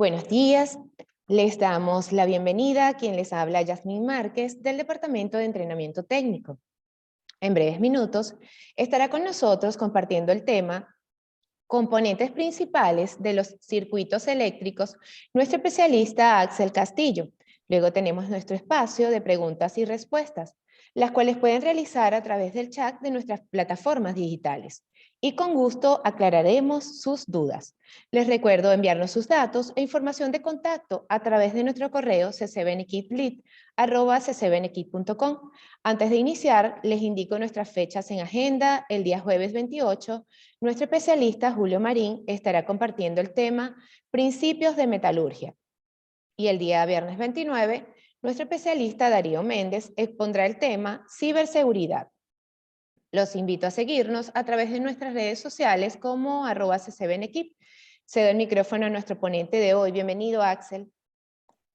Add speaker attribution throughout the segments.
Speaker 1: Buenos días, les damos la bienvenida a quien les habla Yasmín Márquez del Departamento de Entrenamiento Técnico. En breves minutos estará con nosotros compartiendo el tema componentes principales de los circuitos eléctricos nuestro especialista Axel Castillo. Luego tenemos nuestro espacio de preguntas y respuestas, las cuales pueden realizar a través del chat de nuestras plataformas digitales. Y con gusto aclararemos sus dudas. Les recuerdo enviarnos sus datos e información de contacto a través de nuestro correo ccbnekitlead@ccbnekit.com. Antes de iniciar, les indico nuestras fechas en agenda. El día jueves 28, nuestro especialista Julio Marín estará compartiendo el tema Principios de Metalurgia. Y el día viernes 29, nuestro especialista Darío Méndez expondrá el tema Ciberseguridad. Los invito a seguirnos a través de nuestras redes sociales como @ccbnekit. Cedo el micrófono a nuestro ponente de hoy. Bienvenido, Axel.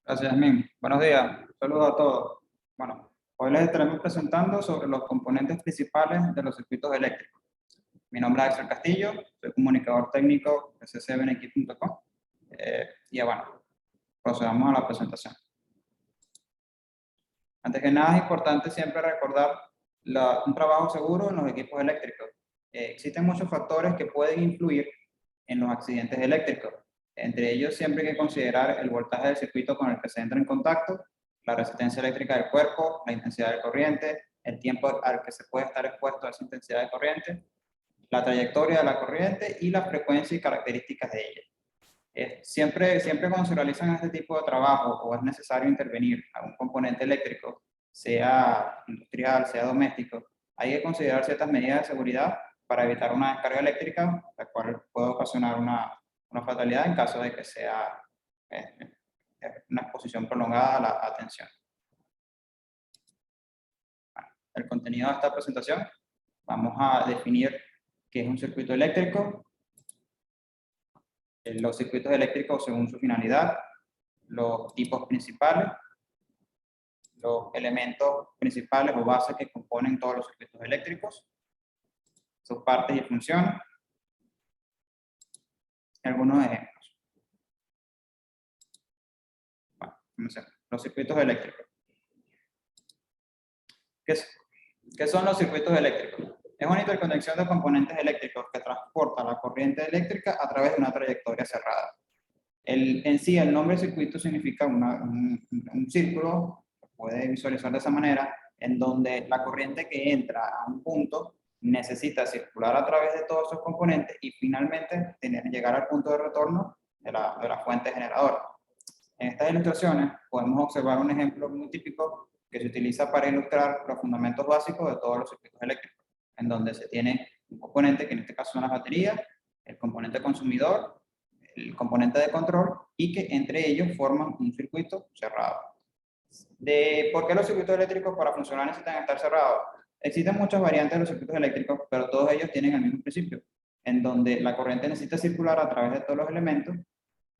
Speaker 2: Gracias, Yasmín. Buenos días. Saludos a todos. Bueno, hoy les estaremos presentando sobre los componentes principales de los circuitos eléctricos. Mi nombre es Axel Castillo, soy comunicador técnico de ccbnekit.com. Y bueno, procedamos a la presentación. Antes que nada, es importante siempre recordar un trabajo seguro en los equipos eléctricos. Existen muchos factores que pueden influir en los accidentes eléctricos. Entre ellos, siempre hay que considerar el voltaje del circuito con el que se entra en contacto, la resistencia eléctrica del cuerpo, la intensidad de corriente, el tiempo al que se puede estar expuesto a esa intensidad de corriente, la trayectoria de la corriente y la frecuencia y características de ella. Siempre cuando se realizan este tipo de trabajo o es necesario intervenir a un componente eléctrico, sea industrial, sea doméstico, hay que considerar ciertas medidas de seguridad para evitar una descarga eléctrica, la cual puede ocasionar una fatalidad en caso de que sea una exposición prolongada a la tensión. Bueno, el contenido de esta presentación, vamos a definir qué es un circuito eléctrico, los circuitos eléctricos según su finalidad, los tipos principales, los elementos principales o bases que componen todos los circuitos eléctricos, sus partes y funciones, y algunos ejemplos. Bueno, comencemos. Los circuitos eléctricos. ¿Qué son los circuitos eléctricos? Es una interconexión de componentes eléctricos que transporta la corriente eléctrica a través de una trayectoria cerrada. En sí, el nombre circuito significa un círculo, que puede visualizar de esa manera, en donde la corriente que entra a un punto necesita circular a través de todos esos componentes y finalmente llegar al punto de retorno de la fuente generadora. En estas ilustraciones podemos observar un ejemplo muy típico que se utiliza para ilustrar los fundamentos básicos de todos los circuitos eléctricos, en donde se tiene un componente que en este caso son las baterías, el componente consumidor, el componente de control y que entre ellos forman un circuito cerrado. ¿Por qué los circuitos eléctricos para funcionar necesitan estar cerrados? Existen muchas variantes de los circuitos eléctricos, pero todos ellos tienen el mismo principio, en donde la corriente necesita circular a través de todos los elementos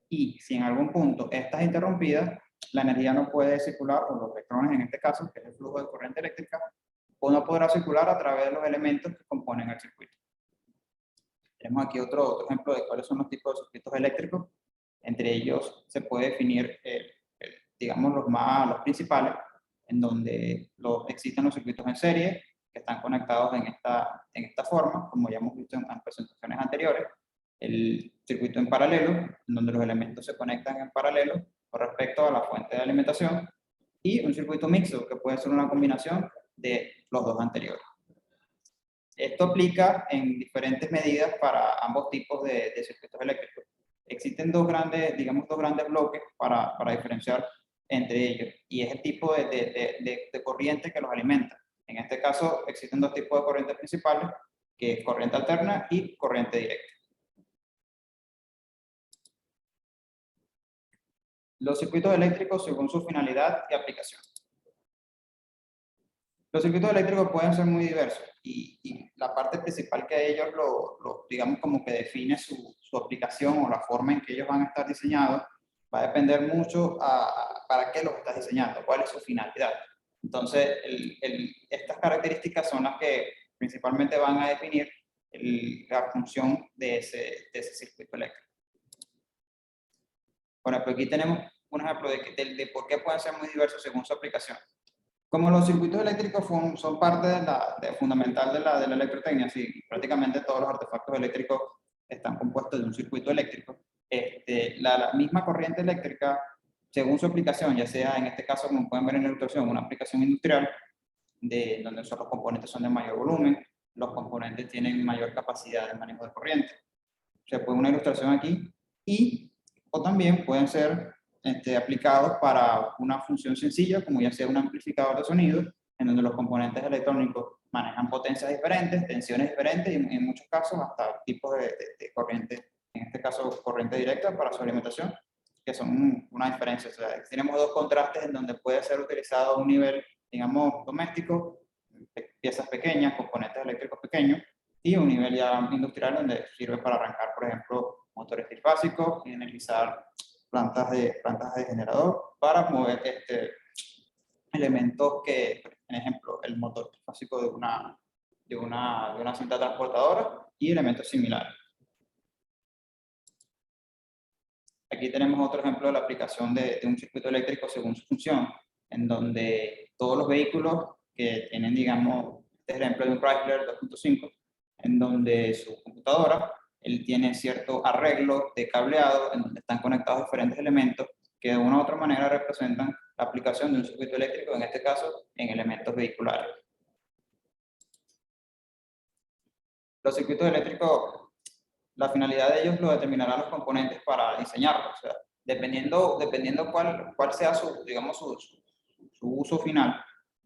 Speaker 2: y si en algún punto esta es interrumpida, la energía no puede circular, o los electrones en este caso, que es el flujo de corriente eléctrica, o no podrá circular a través de los elementos que componen el circuito. Tenemos aquí otro ejemplo de cuáles son los tipos de circuitos eléctricos. Entre ellos se puede definir, digamos, los principales, en donde existen los circuitos en serie, que están conectados en esta forma, como ya hemos visto en presentaciones anteriores. El circuito en paralelo, en donde los elementos se conectan en paralelo con respecto a la fuente de alimentación. Y un circuito mixto, que puede ser una combinación de los dos anteriores. Esto aplica en diferentes medidas para ambos tipos de circuitos eléctricos. Existen dos grandes bloques para diferenciar entre ellos, y es el tipo de corriente que los alimenta. En este caso, existen dos tipos de corrientes principales, que es corriente alterna y corriente directa. Los circuitos eléctricos según su finalidad y aplicación. Los circuitos eléctricos pueden ser muy diversos y la parte principal que ellos digamos como que define su aplicación o la forma en que ellos van a estar diseñados va a depender mucho para qué los estás diseñando, cuál es su finalidad. Entonces, estas características son las que principalmente van a definir la función de ese circuito eléctrico. Por ejemplo, aquí tenemos un ejemplo de por qué pueden ser muy diversos según su aplicación. Como los circuitos eléctricos son parte fundamental de la electrotecnia, sí, prácticamente todos los artefactos eléctricos están compuestos de un circuito eléctrico. La misma corriente eléctrica, según su aplicación, ya sea en este caso, como pueden ver en la ilustración, una aplicación industrial, donde los componentes son de mayor volumen, los componentes tienen mayor capacidad de manejo de corriente. Se puede una ilustración aquí, o también pueden ser aplicados para una función sencilla, como ya sea un amplificador de sonido, en donde los componentes electrónicos manejan potencias diferentes, tensiones diferentes y en muchos casos hasta tipos de corriente, en este caso corriente directa para su alimentación, que son una diferencia. O sea, tenemos dos contrastes en donde puede ser utilizado a un nivel, digamos, doméstico, piezas pequeñas, componentes eléctricos pequeños, y un nivel ya industrial donde sirve para arrancar, por ejemplo, motores trifásicos y energizar plantas de generador para mover elementos que, por ejemplo, el motor trifásico de una cinta transportadora y elementos similares. Aquí tenemos otro ejemplo de la aplicación de un circuito eléctrico según su función, en donde todos los vehículos que tienen, digamos, este ejemplo de un Chrysler 2.5, en donde su computadora, él tiene cierto arreglo de cableado, en donde están conectados diferentes elementos que de una u otra manera representan la aplicación de un circuito eléctrico, en este caso, en elementos vehiculares. Los circuitos eléctricos, la finalidad de ellos lo determinarán los componentes para diseñarlos. O sea, dependiendo cuál sea digamos, su uso final,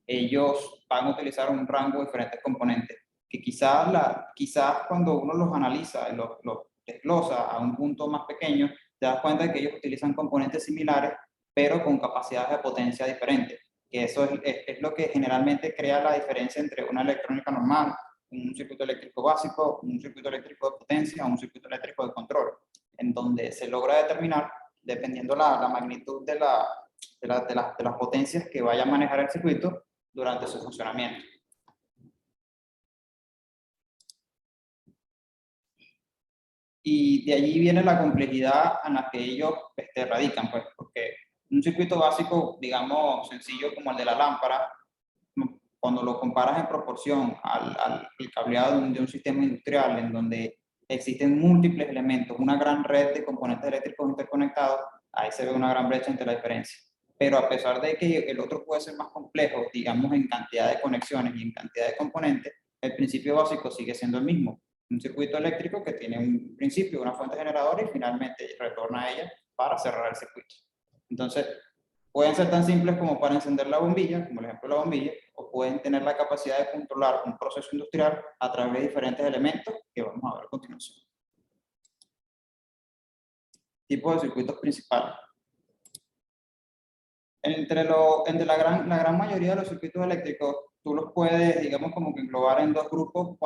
Speaker 2: ellos van a utilizar un rango de diferentes componentes que quizás cuando uno los analiza y los desglosa a un punto más pequeño, te das cuenta de que ellos utilizan componentes similares, pero con capacidades de potencia diferentes. Que eso es lo que generalmente crea la diferencia entre una electrónica normal, un circuito eléctrico básico, un circuito eléctrico de potencia o un circuito eléctrico de control, en donde se logra determinar, dependiendo la magnitud de las potencias que vaya a manejar el circuito durante su funcionamiento. Y de allí viene la complejidad en la que ellos radican, pues, porque un circuito básico, digamos, sencillo como el de la lámpara, cuando lo comparas en proporción al cableado de un sistema industrial en donde existen múltiples elementos, una gran red de componentes eléctricos interconectados, ahí se ve una gran brecha entre la diferencia. Pero a pesar de que el otro puede ser más complejo, digamos, en cantidad de conexiones y en cantidad de componentes, el principio básico sigue siendo el mismo. Un circuito eléctrico que tiene un principio, una fuente generadora y finalmente retorna a ella para cerrar el circuito. Entonces, pueden ser tan simples como para encender la bombilla, como el ejemplo de la bombilla, o pueden tener la capacidad de controlar un proceso industrial a través de diferentes elementos que vamos a ver a continuación. Tipos de circuitos principales. Entre la gran mayoría de los circuitos eléctricos, tú los puedes, digamos, como que englobar en dos grupos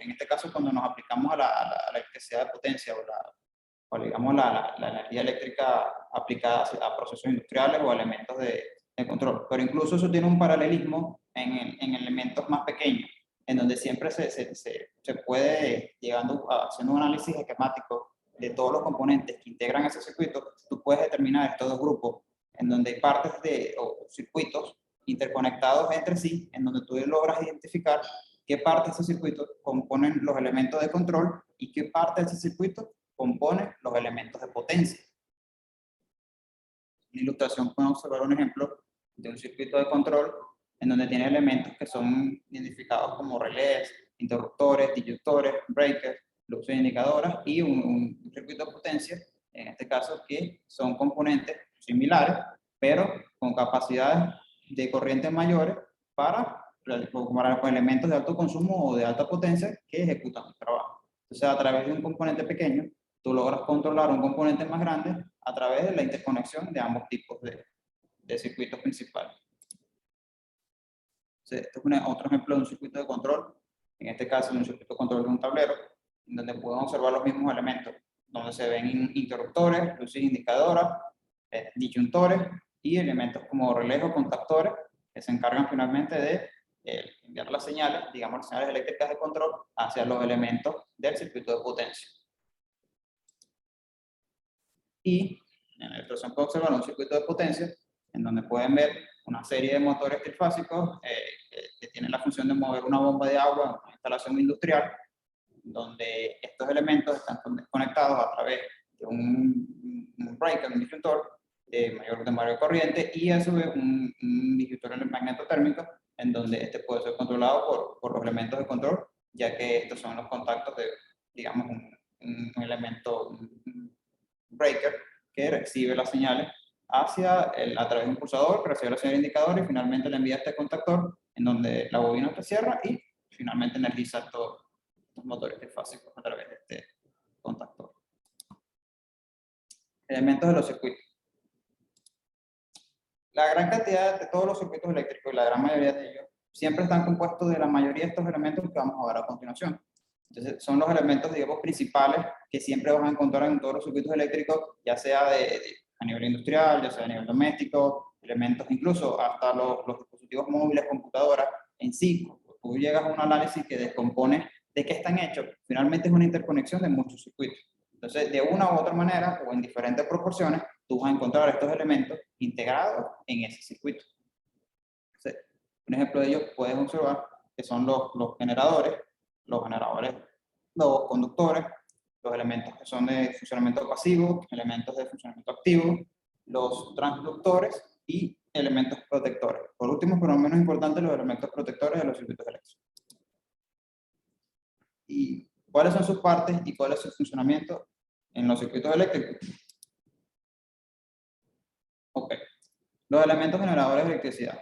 Speaker 2: en este caso, cuando nos aplicamos a la electricidad de potencia o digamos, la energía eléctrica aplicada a procesos industriales o elementos de control. Pero incluso eso tiene un paralelismo en elementos más pequeños, en donde siempre se puede, haciendo un análisis esquemático de todos los componentes que integran ese circuito, tú puedes determinar estos dos grupos, en donde hay partes o circuitos interconectados entre sí, en donde tú logras identificar qué parte de ese circuito componen los elementos de control y qué parte de ese circuito compone los elementos de potencia. En la ilustración pueden observar un ejemplo de un circuito de control en donde tiene elementos que son identificados como relés, interruptores, disyuntores, breakers, luces indicadoras y un circuito de potencia, en este caso que son componentes similares, pero con capacidades de corriente mayores para elementos de alto consumo o de alta potencia que ejecutan el trabajo. Entonces, a través de un componente pequeño, tú logras controlar un componente más grande a través de la interconexión de ambos tipos de circuitos principales. Entonces, este es otro ejemplo de un circuito de control, en este caso de un circuito de control de un tablero, en donde podemos observar los mismos elementos, donde se ven interruptores, luces indicadoras, disyuntores y elementos como relés o contactores que se encargan finalmente de enviar las señales, digamos las señales eléctricas de control, hacia los elementos del circuito de potencia. Y En la ilustración puedo observar un circuito de potencia en donde pueden ver una serie de motores trifásicos que tienen la función de mover una bomba de agua en una instalación industrial, donde estos elementos están conectados a través de un breaker, un disjuntor de mayor corriente, y a su vez un disjuntor magnetotérmico, en donde este puede ser controlado por los elementos de control, ya que estos son los contactos de, digamos, un elemento, un breaker, que recibe las señales a través de un pulsador, que recibe la señal indicador y finalmente le envía a este contactor, en donde la bobina se cierra y finalmente energiza todos los motores trifásicos a través de este contactor. Elementos de los circuitos. La gran cantidad de todos los circuitos eléctricos, y la gran mayoría de ellos, siempre están compuestos de la mayoría de estos elementos que vamos a ver a continuación. Entonces, son los elementos, digamos, principales que siempre vas a encontrar en todos los circuitos eléctricos, ya sea a nivel industrial, ya sea a nivel doméstico, elementos incluso hasta los dispositivos móviles, computadoras, en sí. Tú llegas a un análisis que descompone de qué están hechos. Finalmente es una interconexión de muchos circuitos. Entonces, de una u otra manera, o en diferentes proporciones, tú vas a encontrar estos elementos integrados en ese circuito. Entonces, un ejemplo de ellos puedes observar que son los generadores, los conductores, los elementos que son de funcionamiento pasivo, elementos de funcionamiento activo, los transductores y elementos protectores. Por último, pero no menos importante, los elementos protectores de los circuitos eléctricos. ¿Y cuáles son sus partes y cuál es su funcionamiento en los circuitos eléctricos? Ok. Los elementos generadores de electricidad.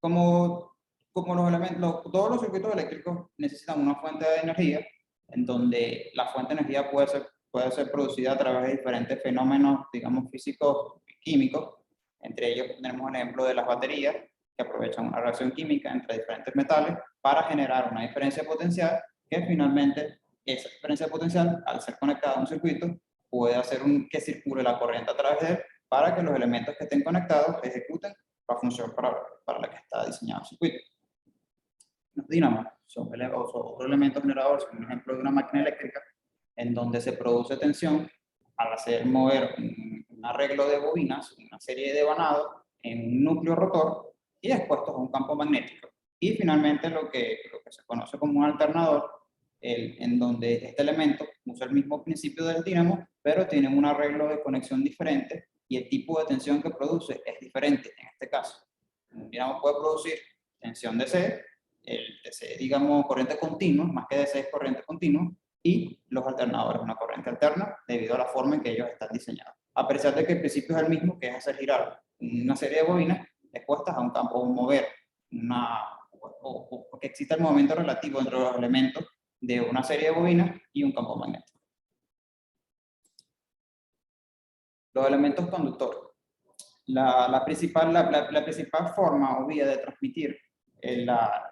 Speaker 2: Como todos los circuitos eléctricos necesitan una fuente de energía, en donde la fuente de energía puede ser producida a través de diferentes fenómenos, digamos, físicos y químicos. Entre ellos tenemos el ejemplo de las baterías, que aprovechan una reacción química entre diferentes metales para generar una diferencia potencial, que finalmente esa diferencia potencial, al ser conectada a un circuito, puede hacer que circule la corriente a través de él para que los elementos que estén conectados ejecuten la función para la que está diseñado el circuito. Los dínamos son otro elemento generador, son un ejemplo de una máquina eléctrica en donde se produce tensión al hacer mover un arreglo de bobinas, una serie de vanados en un núcleo rotor y expuestos a un campo magnético. Y finalmente lo que se conoce como un alternador, en donde este elemento usa el mismo principio del dínamo, pero tiene un arreglo de conexión diferente y el tipo de tensión que produce es diferente en este caso. Un dínamo puede producir tensión DC, el DC, digamos, corriente continua, más que DC es corriente continua, y los alternadores, una corriente alterna, debido a la forma en que ellos están diseñados. A pesar de que el principio es el mismo, que es hacer girar una serie de bobinas expuestas a un campo, o mover o que exista el movimiento relativo entre los elementos de una serie de bobinas y un campo magnético. Los elementos conductores. La principal forma o vía de transmitir esta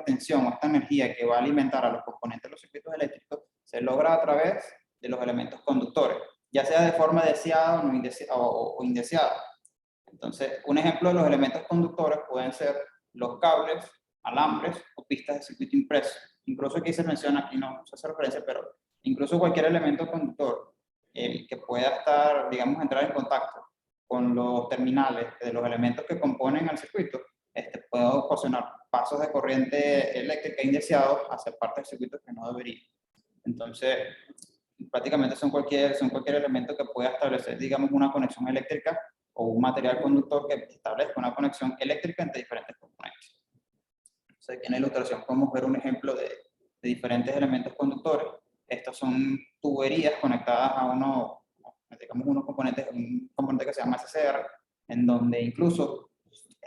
Speaker 2: tensión o esta energía que va a alimentar a los componentes de los circuitos eléctricos se logra a través de los elementos conductores, ya sea de forma deseada o indeseada. Entonces, un ejemplo de los elementos conductores pueden ser los cables, alambres o pistas de circuito impreso. Incluso aquí se menciona, aquí no se hace referencia, pero incluso cualquier elemento conductor que pueda estar, digamos, entrar en contacto con los terminales de los elementos que componen el circuito, puede ocasionar pasos de corriente eléctrica indeseados hacia partes del circuito que no debería. Entonces, prácticamente son cualquier elemento que pueda establecer, digamos, una conexión eléctrica o un material conductor que establezca una conexión eléctrica entre diferentes componentes. Entonces, aquí en la ilustración podemos ver un ejemplo de diferentes elementos conductores. Estos son tuberías conectadas a un componente que se llama SCR, en donde incluso,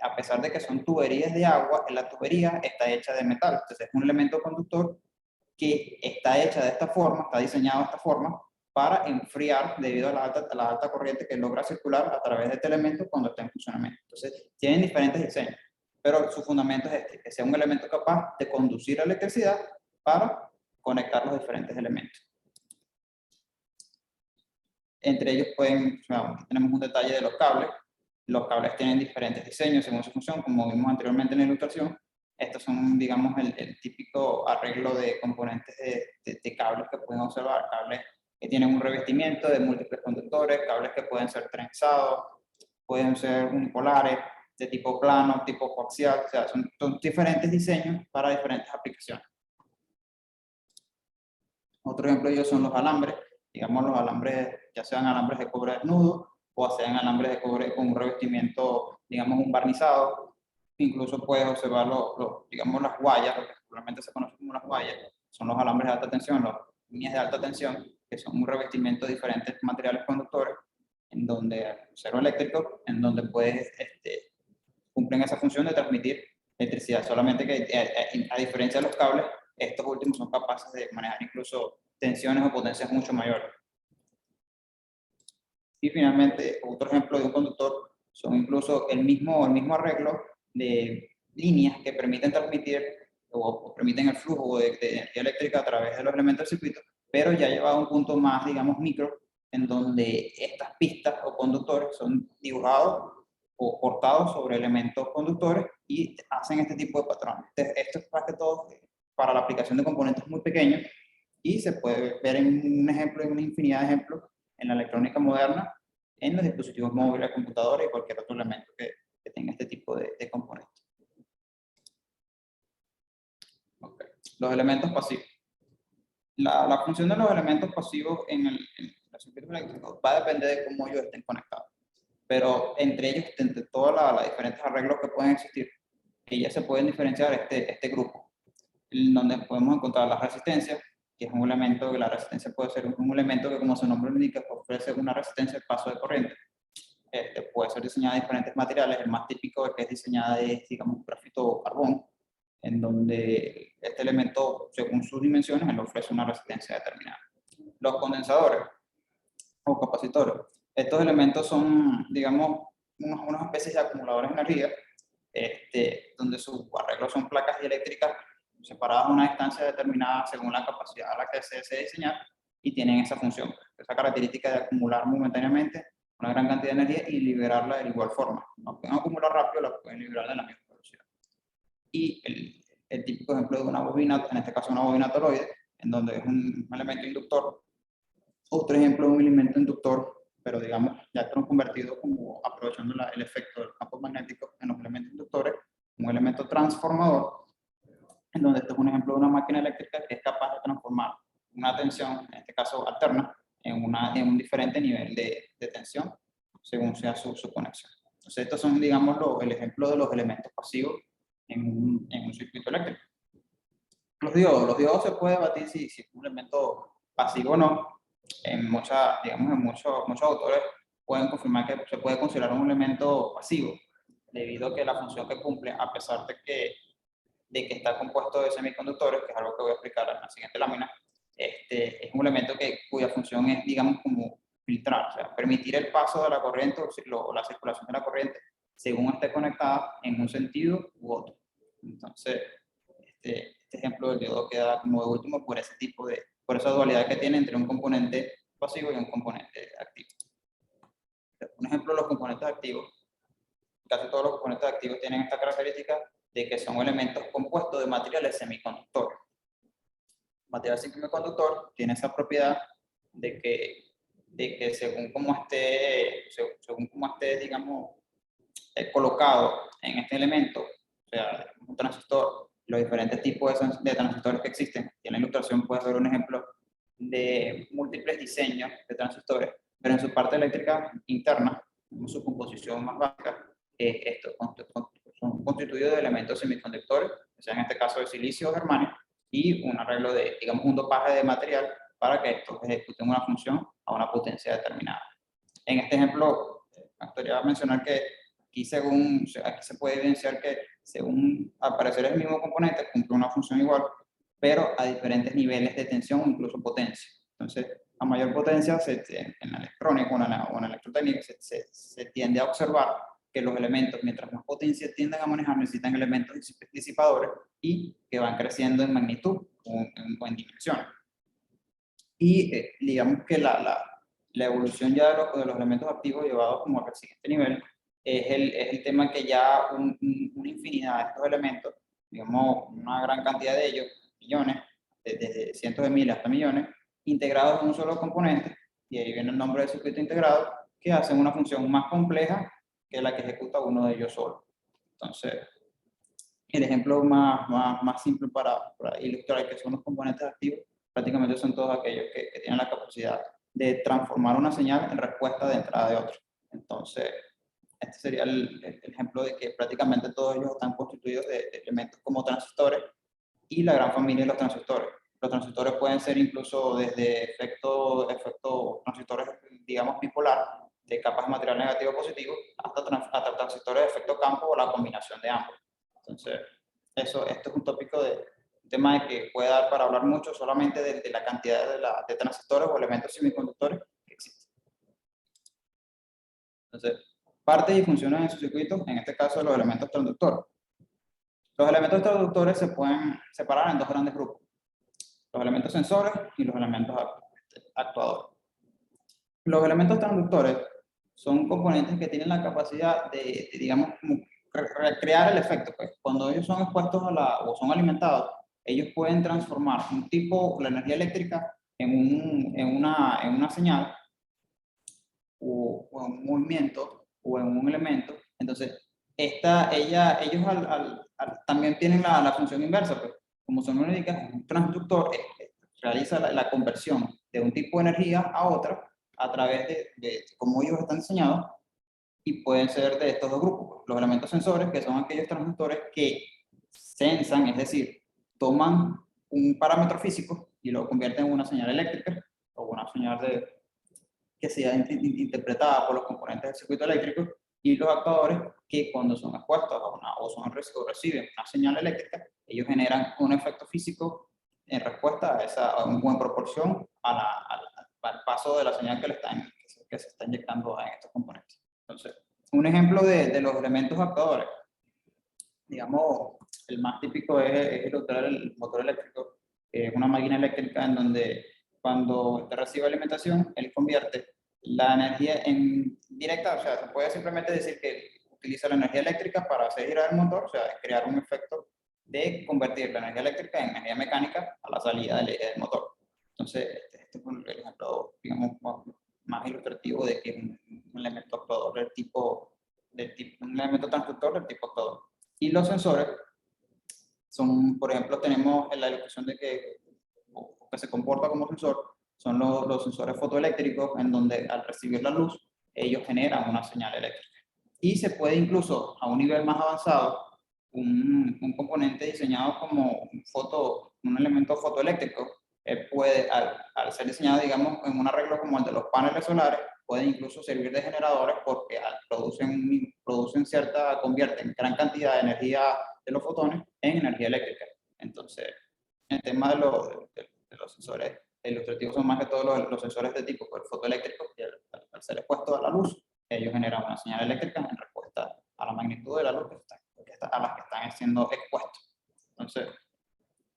Speaker 2: a pesar de que son tuberías de agua, la tubería está hecha de metal. Entonces es un elemento conductor que está hecha de esta forma, está diseñado de esta forma, para enfriar debido a la alta corriente que logra circular a través de este elemento cuando está en funcionamiento. Entonces, tienen diferentes diseños, pero su fundamento es que sea un elemento capaz de conducir electricidad para conectar los diferentes elementos. Entre ellos tenemos un detalle de los cables. Los cables tienen diferentes diseños según su función, como vimos anteriormente en la ilustración. Estos son, digamos, el típico arreglo de componentes de cables que pueden observar, cables que tienen un revestimiento de múltiples conductores, cables que pueden ser trenzados, pueden ser unipolares, de tipo plano, tipo coaxial, o sea, son diferentes diseños para diferentes aplicaciones. Otro ejemplo de ellos son los alambres, digamos los alambres, ya sean alambres de cobre desnudo o sean alambres de cobre con un revestimiento, digamos un barnizado. Incluso puedes observar digamos las guayas, lo que regularmente se conoce como las guayas, son los alambres de alta tensión, las líneas de alta tensión, que son un revestimiento de diferentes materiales conductores, en donde, acero eléctrico, en donde puedes, cumplen esa función de transmitir electricidad, solamente que a diferencia de los cables, estos últimos son capaces de manejar incluso tensiones o potencias mucho mayores. Y finalmente, otro ejemplo de un conductor son incluso el mismo arreglo de líneas que permiten transmitir o permiten el flujo de energía eléctrica a través de los elementos del circuito, pero ya llevado a un punto más, digamos, micro, en donde estas pistas o conductores son dibujados o cortados sobre elementos conductores y hacen este tipo de patrones. Esto es más que todo para la aplicación de componentes muy pequeños y se puede ver en un ejemplo, en una infinidad de ejemplos en la electrónica moderna, en los dispositivos móviles, computadores y cualquier otro elemento que tenga este tipo de componentes. Okay. Los elementos pasivos. La función de los elementos pasivos en los circuitos eléctricos va a depender de cómo ellos estén conectados. Pero entre ellos, entre todos los diferentes arreglos que pueden existir, que ya se pueden diferenciar este grupo, en donde podemos encontrar las resistencias, que es un elemento, que la resistencia puede ser un elemento que, como su nombre lo indica, ofrece una resistencia al paso de corriente. Puede ser diseñada de diferentes materiales, el más típico que es diseñada es, digamos, un grafito o carbón, en donde este elemento, según sus dimensiones, él ofrece una resistencia determinada. Los condensadores o capacitores. Estos elementos son, digamos, unas especies de acumuladores de energía, donde sus arreglos son placas dieléctricas separadas a una distancia determinada según la capacidad a la que se desee diseñar y tienen esa función, esa característica de acumular momentáneamente una gran cantidad de energía y liberarla de igual forma. No pueden acumular rápido, la pueden liberar de la misma velocidad. Y el típico ejemplo de una bobina, en este caso una bobina toroide, en donde es un elemento inductor. Otro ejemplo de un elemento inductor, pero digamos, ya estamos convertido como aprovechando el efecto del campo magnético en los elementos inductores, un elemento transformador, en donde esto es un ejemplo de una máquina eléctrica que es capaz de transformar una tensión, en este caso alterna, en un diferente nivel de tensión, según sea su conexión. Entonces, estos son, digamos, el ejemplo de los elementos pasivos en un circuito eléctrico. Los diodos se puede debatir si es un elemento pasivo o no. Muchos autores pueden confirmar que se puede considerar un elemento pasivo, debido a que la función que cumple, a pesar de que está compuesto de semiconductores, que es algo que voy a explicar en la siguiente lámina, es un elemento cuya función es, digamos, como filtrar, o sea, permitir el paso de la corriente o la circulación de la corriente según esté conectada en un sentido u otro. Entonces, este ejemplo del diodo queda como de último por esa dualidad que tiene entre un componente pasivo y un componente activo. Un ejemplo de los componentes activos. Casi todos los componentes activos tienen esta característica de que son elementos compuestos de materiales semiconductores. El material semiconductor tiene esa propiedad de que según cómo esté, digamos, colocado en este elemento, o sea, un transistor, los diferentes tipos de transistores que existen. Y en la ilustración puedes ver un ejemplo de múltiples diseños de transistores, pero en su parte eléctrica interna, en su composición más básica, estos son constituidos de elementos semiconductores, o sea, en este caso de silicio o germanio, y un arreglo de, digamos, un dopaje de material para que estos ejecuten una función a una potencia determinada. En este ejemplo, me gustaría mencionar que aquí se puede evidenciar que según al parecer el mismo componente cumple una función igual, pero a diferentes niveles de tensión o incluso potencia. Entonces, a mayor potencia en la electrónica o en la electrotécnica se tiende a observar que los elementos, mientras más potencia tienden a manejar, necesitan elementos disipadores y que van creciendo en magnitud o en dimensión. Y digamos que la evolución ya de los elementos activos llevados como al siguiente nivel es el tema que ya una infinidad de estos elementos, digamos una gran cantidad de ellos, millones, desde cientos de miles hasta millones, integrados en un solo componente, y ahí viene el nombre de circuito integrado, que hacen una función más compleja que la que ejecuta uno de ellos solo. Entonces, el ejemplo más simple para ilustrar que son los componentes activos, prácticamente son todos aquellos que tienen la capacidad de transformar una señal en respuesta de entrada de otra. Entonces, este sería el ejemplo de que prácticamente todos ellos están constituidos de elementos como transistores y la gran familia de los transistores. Los transistores pueden ser incluso desde efectos transistores, digamos, bipolar, de capas de material negativo o positivo, hasta transistores de efecto campo o la combinación de ambos. Entonces, esto es un tópico un tema de que puede dar para hablar mucho solamente de la cantidad de transistores o elementos semiconductores que existen. Entonces, partes y funciones en su circuito, en este caso los elementos transductores. Los elementos transductores se pueden separar en dos grandes grupos: los elementos sensores y los elementos actuadores. Los elementos transductores son componentes que tienen la capacidad de digamos, recrear el efecto. Pues. Cuando ellos son expuestos o son alimentados, ellos pueden transformar la energía eléctrica en una señal o en un movimiento o en un elemento. Entonces, ellos también tienen la función inversa. Pues. Como son únicas, un transductor realiza la conversión de un tipo de energía a otra a través de cómo ellos están diseñados, y pueden ser de estos dos grupos. Los elementos sensores, que son aquellos transductores que sensan, es decir, toman un parámetro físico y lo convierten en una señal eléctrica o una señal que sea interpretada por los componentes del circuito eléctrico, y los actuadores, que cuando son expuestos o reciben una señal eléctrica, ellos generan un efecto físico en respuesta a una buena proporción al paso de la señal que se está inyectando en estos componentes. Entonces, un ejemplo de los elementos actuadores, digamos, el más típico es el motor eléctrico, que es una máquina eléctrica en donde cuando te recibe alimentación, él convierte la energía en directa, o sea, se puede simplemente decir que utiliza la energía eléctrica para hacer girar el motor, o sea, crear un efecto de convertir la energía eléctrica en energía mecánica a la salida del eje del motor. Entonces, este es el ejemplo, digamos, más ilustrativo de que es un elemento actuador un elemento transductor del tipo actuador. Y los sensores son, por ejemplo, tenemos la ilustración de que se comporta como sensor, son los sensores fotoeléctricos, en donde al recibir la luz, ellos generan una señal eléctrica. Y se puede incluso, a un nivel más avanzado, un componente diseñado como un elemento fotoeléctrico, puede, al ser diseñado, digamos, en un arreglo como el de los paneles solares, puede incluso servir de generadores, porque convierten gran cantidad de energía de los fotones en energía eléctrica. Entonces, el tema de los sensores ilustrativos son más que todos los sensores de tipo fotoeléctrico, que al ser expuestos a la luz, ellos generan una señal eléctrica en respuesta a la magnitud de la luz a las que están siendo expuestos. Entonces,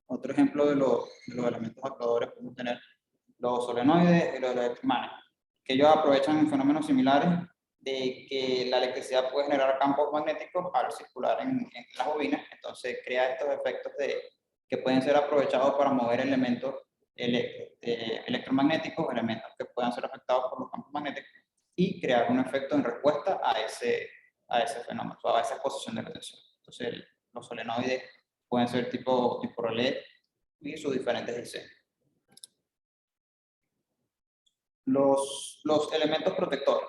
Speaker 2: otro ejemplo de los elementos actuadores podemos tener los solenoides y los electroimanes, que ellos aprovechan fenómenos similares de que la electricidad puede generar campos magnéticos al circular en las bobinas. Entonces crea estos efectos que pueden ser aprovechados para mover elementos electromagnéticos, elementos que puedan ser afectados por los campos magnéticos, y crear un efecto en respuesta a ese fenómeno, a esa exposición de la tensión. Entonces los solenoides pueden ser tipo relé y sus diferentes diseños. Los elementos protectores.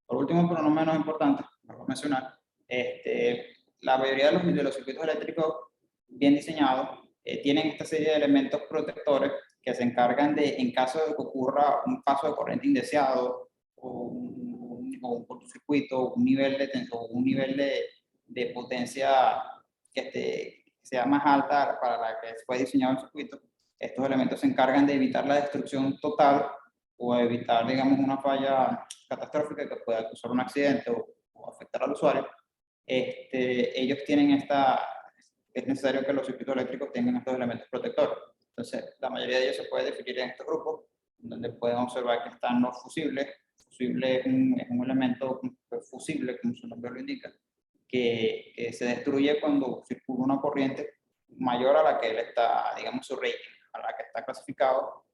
Speaker 2: Por último, pero no menos importante, voy a mencionar, la mayoría de los circuitos eléctricos bien diseñados tienen esta serie de elementos protectores que se encargan de, en caso de que ocurra un paso de corriente indeseado o un cortocircuito, un nivel de potencia que sea más alta para la que fue diseñado el circuito, estos elementos se encargan de evitar la destrucción total o evitar, digamos, una falla catastrófica que pueda causar un accidente o afectar al usuario. Ellos tienen es necesario que los circuitos eléctricos tengan estos elementos protectores. Entonces, la mayoría de ellos se puede definir en estos grupos, donde pueden observar que están los fusibles. Fusible es un elemento fusible, como su nombre lo indica, que se destruye cuando circula una corriente mayor a la que él está, digamos, su rating, a la que está clasificado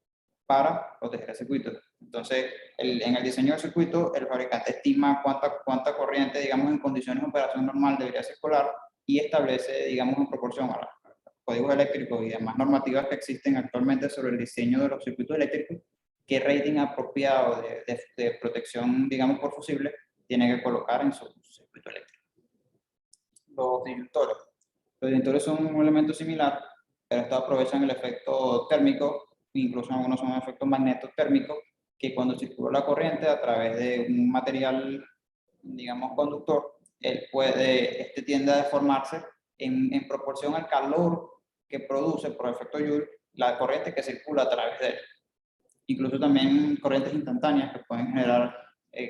Speaker 2: para proteger el circuito. Entonces, en el diseño del circuito, el fabricante estima cuánta corriente, digamos, en condiciones de operación normal debería circular y establece, digamos, en proporción a los códigos eléctricos y demás normativas que existen actualmente sobre el diseño de los circuitos eléctricos, qué rating apropiado de protección, digamos, por fusible tiene que colocar en su circuito eléctrico. Los disyuntores. Los disyuntores son un elemento similar, pero estos aprovechan el efecto térmico, incluso algunos son efectos magnetotérmicos, que cuando circula la corriente a través de un material, digamos, conductor, este tiende a deformarse en proporción al calor que produce por efecto Joule la corriente que circula a través de él. Incluso también corrientes instantáneas que pueden generar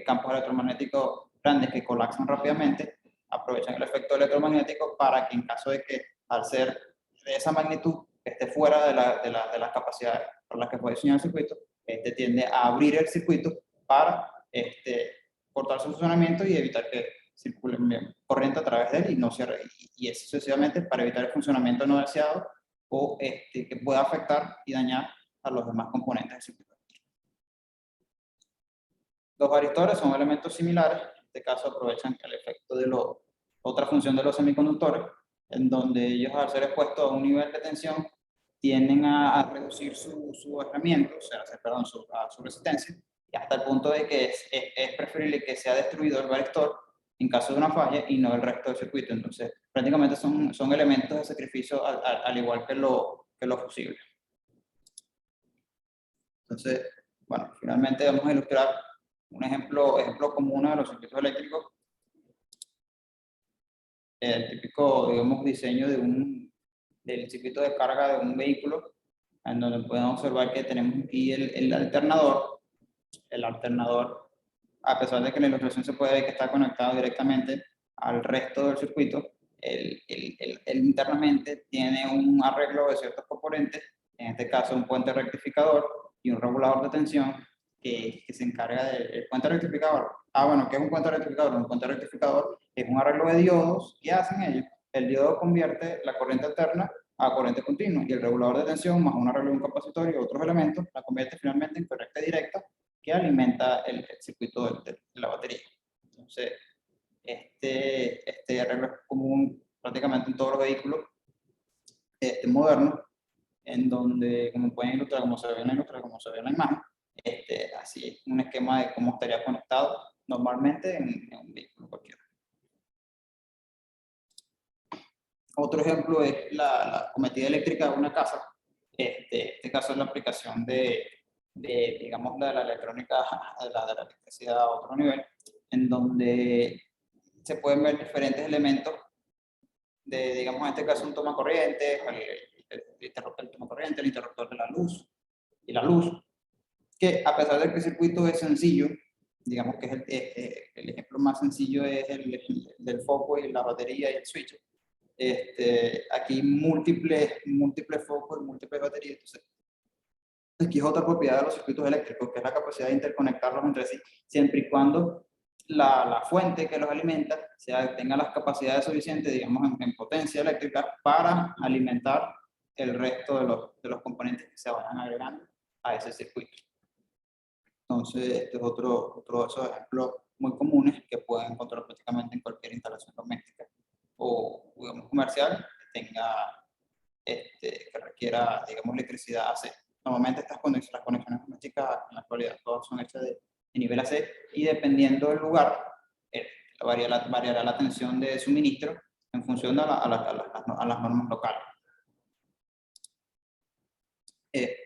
Speaker 2: campos electromagnéticos grandes que colapsan rápidamente, aprovechan el efecto electromagnético para que en caso de que al ser de esa magnitud esté fuera de las capacidades por las que puede diseñar el circuito, tiende a abrir el circuito para cortar su funcionamiento y evitar que circule corriente a través de él y no cierre, y es sucesivamente para evitar el funcionamiento no deseado o que pueda afectar y dañar a los demás componentes del circuito. Los varistores son elementos similares, en este caso aprovechan el efecto de otra función de los semiconductores, en donde ellos al ser expuestos a un nivel de tensión tienden a reducir su aislamiento, o sea, perdón, su resistencia, y hasta el punto de que es preferible que sea destruido el varistor en caso de una falla y no el resto del circuito. Entonces, prácticamente son elementos de sacrificio al igual que los fusibles. Entonces, bueno, finalmente vamos a ilustrar un ejemplo común de los circuitos eléctricos. El típico, digamos, diseño del circuito de carga de un vehículo, en donde pueden observar que tenemos aquí el alternador. El alternador, a pesar de que en la ilustración se puede ver que está conectado directamente al resto del circuito, él internamente tiene un arreglo de ciertos componentes, en este caso un puente rectificador y un regulador de tensión que se encarga del puente rectificador. Bueno, ¿qué es un puente rectificador? Un puente rectificador es un arreglo de diodos que hacen ellos. El diodo convierte la corriente alterna a corriente continua y el regulador de tensión más un arreglo de un capacitor y otros elementos la convierte finalmente en corriente directa que alimenta el circuito de la batería. Entonces, este arreglo es común prácticamente en todos los vehículos modernos, en donde, como pueden ilustrar, como se ve en la ilustración, como se ve en la imagen, así es un esquema de cómo estaría conectado normalmente en un vehículo cualquiera. Otro ejemplo es la cometida eléctrica de una casa. Este caso es la aplicación digamos, de la electrónica, de la electricidad a otro nivel, en donde se pueden ver diferentes elementos digamos, en este caso un toma corriente, el toma corriente, el interruptor de la luz y la luz, que a pesar de que el circuito es sencillo, digamos que el ejemplo más sencillo es el del foco y la batería y el switch. Aquí múltiples focos y múltiples baterías. Entonces, aquí es otra propiedad de los circuitos eléctricos, que es la capacidad de interconectarlos entre sí, siempre y cuando la fuente que los alimenta tenga las capacidades suficientes, digamos, en potencia eléctrica para alimentar el resto de los componentes que se vayan agregando a ese circuito. Entonces, este es otro de esos ejemplos muy comunes que pueden encontrar prácticamente en cualquier instalación doméstica o, digamos, comercial que tenga, que requiera, digamos, electricidad AC. Normalmente las conexiones domésticas en la actualidad todas son hechas de nivel AC y dependiendo del lugar, variará la tensión de suministro en función de a las normas locales.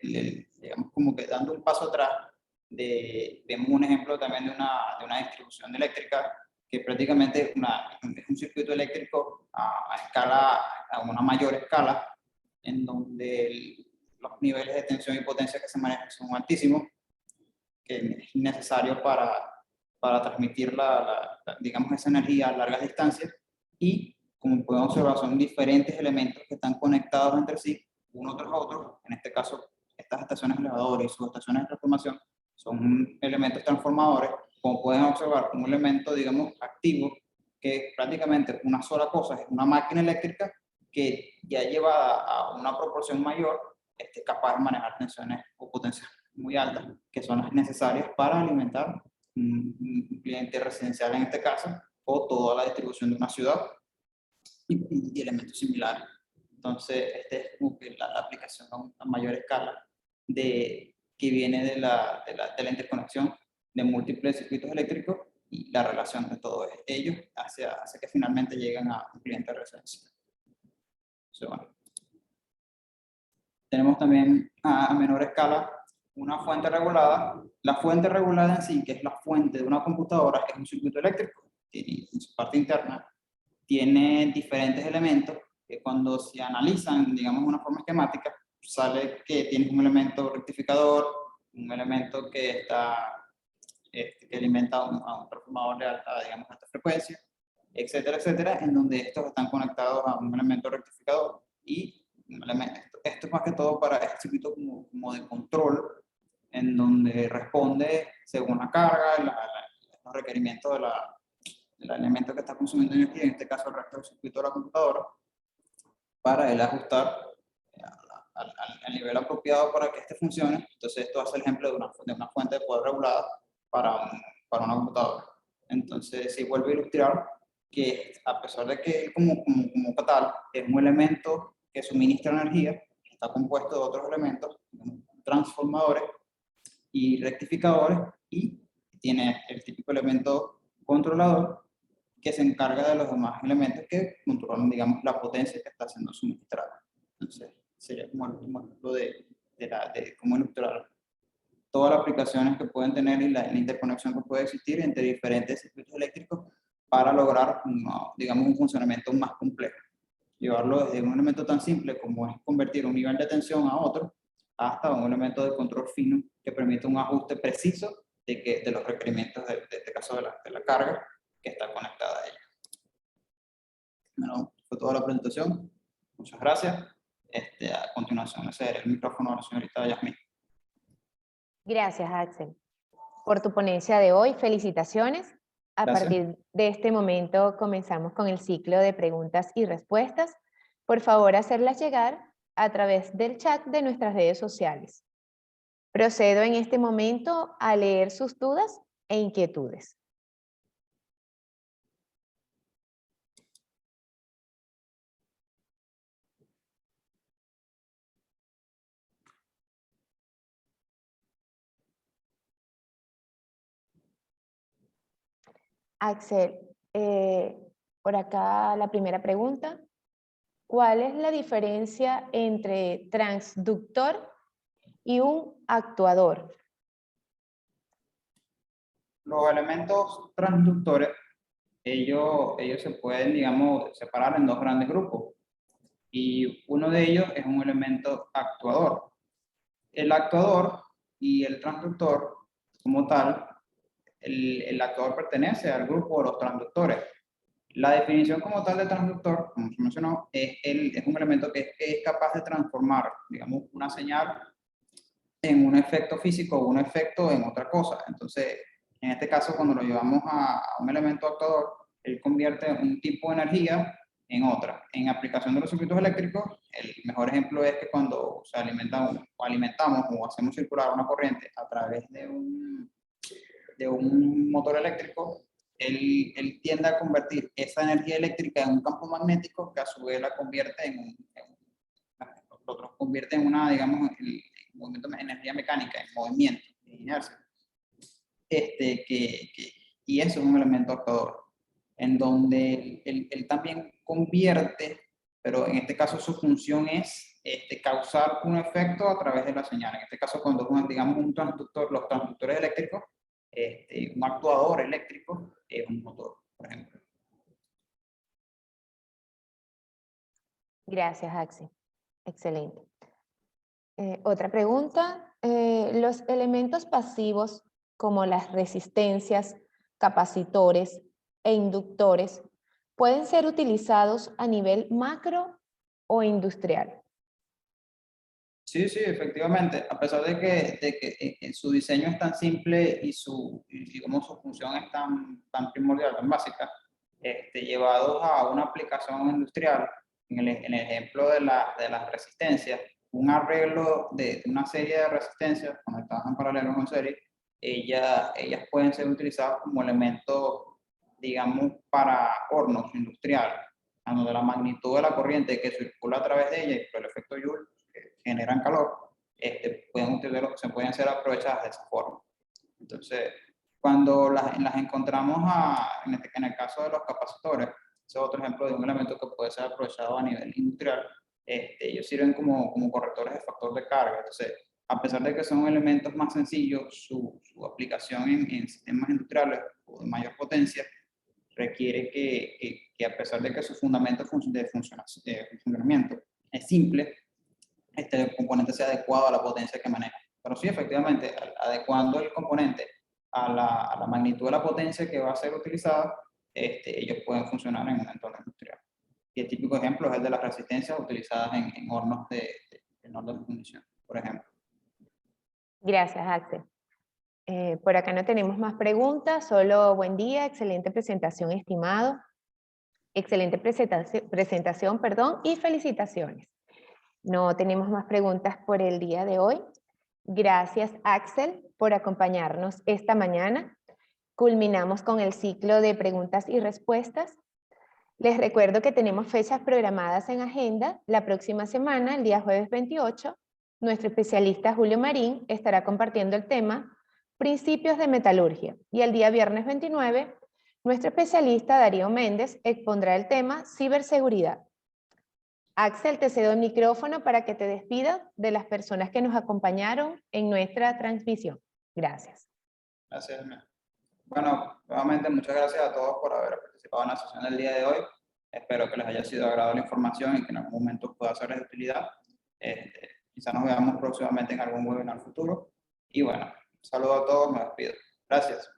Speaker 2: Digamos, como que dando un paso atrás, vemos un ejemplo también de una distribución eléctrica que prácticamente es un circuito eléctrico a una mayor escala, en donde los niveles de tensión y potencia que se manejan son altísimos, que es necesario para transmitir digamos, esa energía a largas distancias, y como pueden observar son diferentes elementos que están conectados entre sí, uno tras otro. En este caso, estas estaciones elevadores y subestaciones de transformación son elementos transformadores, como pueden observar, un elemento, digamos, activo, que prácticamente una sola cosa, es una máquina eléctrica que ya llevada a una proporción mayor, capaz de manejar tensiones o potencias muy altas, que son las necesarias para alimentar un cliente residencial en este caso, o toda la distribución de una ciudad y elementos similares. Entonces, esta es como que la aplicación a mayor escala que viene de la interconexión de múltiples circuitos eléctricos y la relación de todos ellos hacia que finalmente lleguen a un cliente residencial. Bueno. Tenemos también a menor escala una fuente regulada. La fuente regulada en sí, que es la fuente de una computadora, es un circuito eléctrico, tiene en su parte interna, tiene diferentes elementos que cuando se analizan, digamos, de una forma esquemática, sale que tiene un elemento rectificador, un elemento que está que alimenta a un transformador de alta, digamos, alta frecuencia, etcétera, etcétera, en donde estos están conectados a un elemento rectificador y un elemento. Esto es más que todo para este circuito como de control, en donde responde según la carga, los requerimientos del elemento que está consumiendo energía, en este caso el resto del circuito de la computadora, para él ajustar al nivel apropiado para que este funcione. Entonces esto hace el ejemplo de una fuente de poder regulada para una computadora. Entonces se vuelve a ilustrar que a pesar de que como tal es un elemento que suministra energía, está compuesto de otros elementos, transformadores y rectificadores, y tiene el típico elemento controlador que se encarga de los demás elementos que controlan, digamos, la potencia que está siendo suministrada. Entonces, sería como el último ejemplo de cómo ilustrar todas las aplicaciones que pueden tener y la interconexión que puede existir entre diferentes circuitos eléctricos para lograr, digamos, un funcionamiento más complejo. Llevarlo desde un elemento tan simple como es convertir un nivel de tensión a otro, hasta un elemento de control fino que permite un ajuste preciso de los requerimientos, de este caso de la carga que está conectada a ella. Bueno, fue toda la presentación. Muchas gracias. A continuación, le cederé el micrófono a la señorita Yasmín.
Speaker 1: Gracias, Axel. Por tu ponencia de hoy, felicitaciones. A partir de este momento comenzamos con el ciclo de preguntas y respuestas. Por favor, hacerlas llegar a través del chat de nuestras redes sociales. Procedo en este momento a leer sus dudas e inquietudes. Axel, por acá la primera pregunta. ¿Cuál es la diferencia entre transductor y un actuador?
Speaker 2: Los elementos transductores, ellos se pueden, digamos, separar en dos grandes grupos. Y uno de ellos es un elemento actuador. El actuador y el transductor, como tal, el actuador pertenece al grupo de los transductores. La definición como tal de transductor, como se mencionó, es un elemento que es capaz de transformar, digamos, una señal en un efecto físico o un efecto en otra cosa. Entonces, en este caso, cuando lo llevamos a un elemento actuador, él convierte un tipo de energía en otra. En aplicación de los circuitos eléctricos, el mejor ejemplo es que cuando se alimentamos o hacemos circular una corriente a través de un motor eléctrico, él tiende a convertir esa energía eléctrica en un campo magnético que a su vez la convierte en una, digamos, energía mecánica, en movimiento, en inercia. Y eso es un elemento actuador, en donde él también convierte, pero en este caso su función es causar un efecto a través de la señal. En este caso, cuando digamos un transductor, los transductores eléctricos, un actuador eléctrico es un motor, por ejemplo.
Speaker 1: Gracias, Axel. Excelente. Otra pregunta. Los elementos pasivos como las resistencias, capacitores e inductores pueden ser utilizados a nivel macro o industrial.
Speaker 2: Sí, efectivamente. A pesar de que su diseño es tan simple y digamos, su función es tan primordial, tan básica, llevados a una aplicación industrial, en el ejemplo de las resistencias, un arreglo de una serie de resistencias conectadas en paralelo o en serie, ellas pueden ser utilizadas como elementos, digamos, para hornos industriales, donde la magnitud de la corriente que circula a través de ella y por el efecto Joule que generan calor, se pueden ser aprovechadas de esa forma. Entonces, cuando las encontramos en el caso de los capacitores, ese es otro ejemplo de un elemento que puede ser aprovechado a nivel industrial. Ellos sirven como correctores de factor de carga. Entonces, a pesar de que son elementos más sencillos, su aplicación en sistemas industriales o de mayor potencia requiere que a pesar de que su fundamento de funcionamiento es simple, el componente sea adecuado a la potencia que maneja. Pero sí, efectivamente, adecuando el componente a la magnitud de la potencia que va a ser utilizada, ellos pueden funcionar en un entorno industrial. Y el típico ejemplo es el de las resistencias utilizadas en hornos de fundición, por ejemplo.
Speaker 1: Gracias, Axel. Por acá no tenemos más preguntas, solo buen día, excelente presentación, estimado. Excelente presentación, perdón, y felicitaciones. No tenemos más preguntas por el día de hoy. Gracias, Axel, por acompañarnos esta mañana. Culminamos con el ciclo de preguntas y respuestas. Les recuerdo que tenemos fechas programadas en agenda. La próxima semana, el día jueves 28, nuestro especialista Julio Marín estará compartiendo el tema Principios de Metalurgia. Y el día viernes 29, nuestro especialista Darío Méndez expondrá el tema Ciberseguridad. Axel, te cedo el micrófono para que te despidas de las personas que nos acompañaron en nuestra transmisión. Gracias.
Speaker 2: Gracias, Elmer. Bueno, nuevamente muchas gracias a todos por haber participado en la sesión del día de hoy. Espero que les haya sido agradable la información y que en algún momento pueda ser de utilidad. Quizá nos veamos próximamente en algún webinar futuro. Y bueno, un saludo a todos, me despido. Gracias.